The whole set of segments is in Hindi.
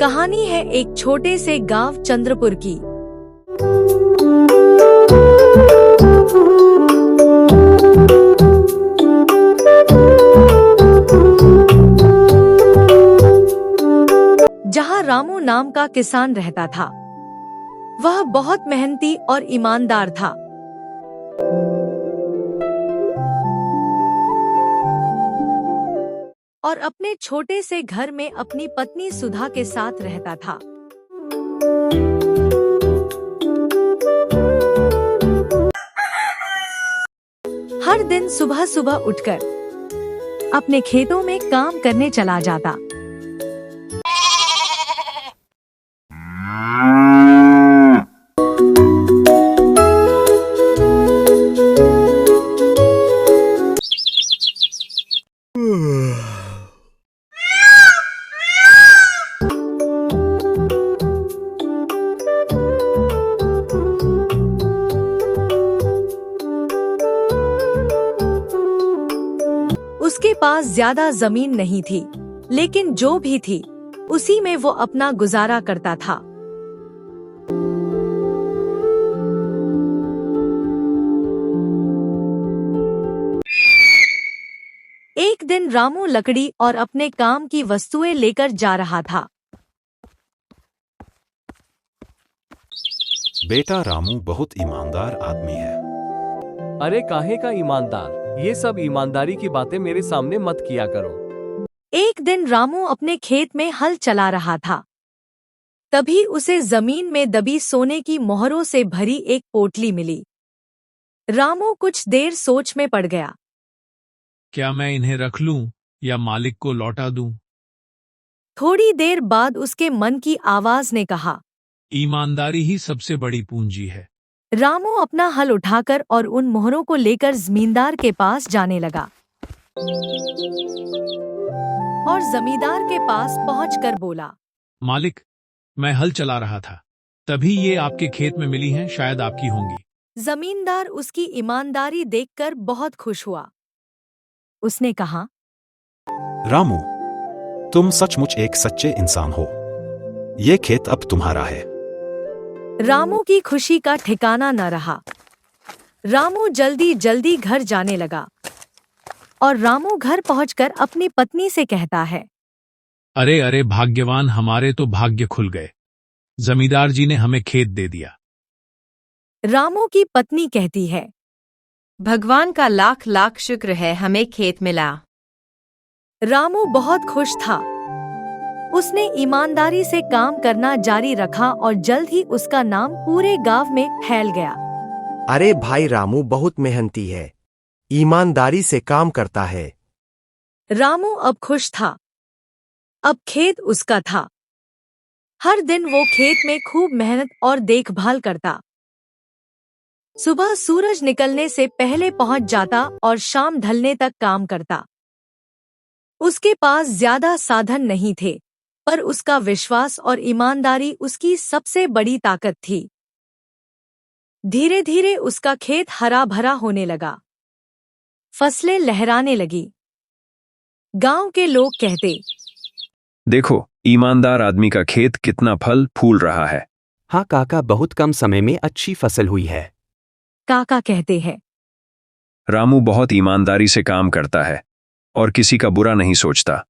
कहानी है एक छोटे से गांव चंद्रपुर की। जहां रामू नाम का किसान रहता था। वह बहुत मेहनती और ईमानदार था। और अपने छोटे से घर में अपनी पत्नी सुधा के साथ रहता था। हर दिन सुबह सुबह उठकर अपने खेतों में काम करने चला जाता। उसके पास ज्यादा जमीन नहीं थी, लेकिन जो भी थी उसी में वो अपना गुजारा करता था। एक दिन रामू लकड़ी और अपने काम की वस्तुएं लेकर जा रहा था। बेटा रामू बहुत ईमानदार आदमी है। अरे काहे का ईमानदार, ये सब ईमानदारी की बातें मेरे सामने मत किया करो। एक दिन रामू अपने खेत में हल चला रहा था। तभी उसे जमीन में दबी सोने की मोहरों से भरी एक पोटली मिली। रामू कुछ देर सोच में पड़ गया। क्या मैं इन्हें रख लूं या मालिक को लौटा दूं? थोड़ी देर बाद उसके मन की आवाज ने कहा, ईमानदारी ही सबसे बड़ी पूंजी है। रामू अपना हल उठाकर और उन मोहरों को लेकर जमींदार के पास जाने लगा। और जमींदार के पास पहुंचकर बोला, मालिक, मैं हल चला रहा था, तभी ये आपके खेत में मिली हैं, शायद आपकी होंगी। जमींदार उसकी ईमानदारी देखकर बहुत खुश हुआ। उसने कहा, रामू, तुम सचमुच एक सच्चे इंसान हो। ये खेत अब तुम्हारा है। रामू की खुशी का ठिकाना न रहा। रामू जल्दी जल्दी घर जाने लगा। और रामू घर पहुंचकर अपनी पत्नी से कहता है, अरे अरे भाग्यवान, हमारे तो भाग्य खुल गए। जमींदार जी ने हमें खेत दे दिया। रामू की पत्नी कहती है, भगवान का लाख लाख शुक्र है, हमें खेत मिला। रामू बहुत खुश था। उसने ईमानदारी से काम करना जारी रखा और जल्द ही उसका नाम पूरे गांव में फैल गया। अरे भाई, रामू बहुत मेहनती है, ईमानदारी से काम करता है। रामू अब खुश था। अब खेत उसका था। हर दिन वो खेत में खूब मेहनत और देखभाल करता। सुबह सूरज निकलने से पहले पहुंच जाता और शाम ढलने तक काम करता। उसके पास ज्यादा साधन नहीं थे, पर उसका विश्वास और ईमानदारी उसकी सबसे बड़ी ताकत थी। धीरे धीरे उसका खेत हरा भरा होने लगा। फसलें लहराने लगी। गांव के लोग कहते, देखो, ईमानदार आदमी का खेत कितना फल फूल रहा है। हाँ काका, बहुत कम समय में अच्छी फसल हुई है। काका कहते हैं, रामू बहुत ईमानदारी से काम करता है और किसी का बुरा नहीं सोचता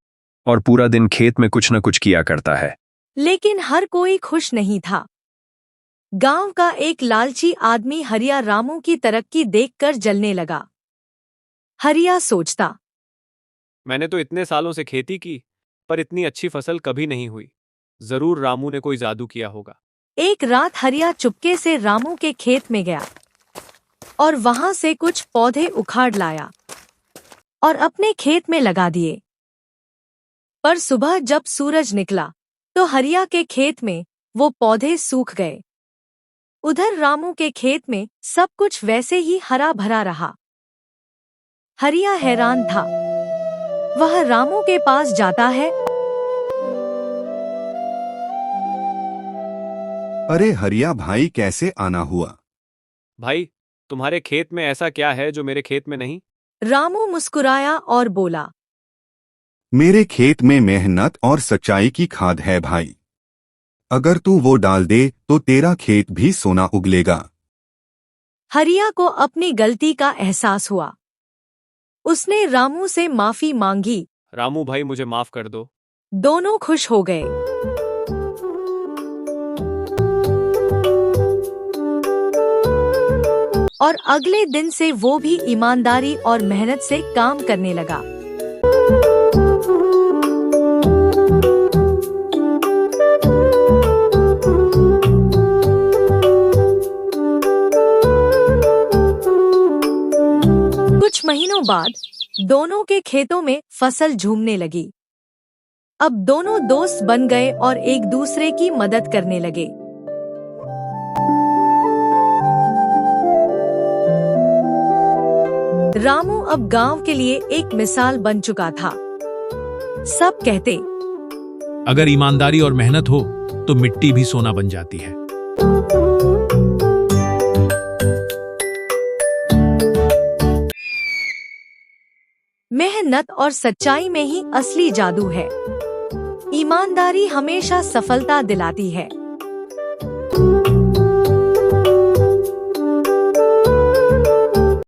और पूरा दिन खेत में कुछ न कुछ किया करता है। लेकिन हर कोई खुश नहीं था। गांव का एक लालची आदमी हरिया रामू की तरक्की देखकर जलने लगा। हरिया सोचता, मैंने तो इतने सालों से खेती की, पर इतनी अच्छी फसल कभी नहीं हुई। जरूर रामू ने कोई जादू किया होगा। एक रात हरिया चुपके से रामू के खेत में गया और वहां से कुछ पौधे उखाड़ लाया और अपने खेत में लगा दिए। पर सुबह जब सूरज निकला तो हरिया के खेत में वो पौधे सूख गए। उधर रामू के खेत में सब कुछ वैसे ही हरा भरा रहा। हरिया हैरान था। वह रामू के पास जाता है। अरे हरिया भाई, कैसे आना हुआ? भाई, तुम्हारे खेत में ऐसा क्या है जो मेरे खेत में नहीं? रामू मुस्कुराया और बोला, मेरे खेत में मेहनत और सच्चाई की खाद है भाई। अगर तू वो डाल दे तो तेरा खेत भी सोना उगलेगा। हरिया को अपनी गलती का एहसास हुआ। उसने रामू से माफी मांगी। रामू भाई, मुझे माफ कर दो। दोनों खुश हो गए। और अगले दिन से वो भी ईमानदारी और मेहनत से काम करने लगा। कुछ महीनों बाद दोनों के खेतों में फसल झूमने लगी। अब दोनों दोस्त बन गए और एक दूसरे की मदद करने लगे। रामू अब गांव के लिए एक मिसाल बन चुका था। सब कहते, अगर ईमानदारी और मेहनत हो तो मिट्टी भी सोना बन जाती है। मेहनत और सच्चाई में ही असली जादू है। ईमानदारी हमेशा सफलता दिलाती है।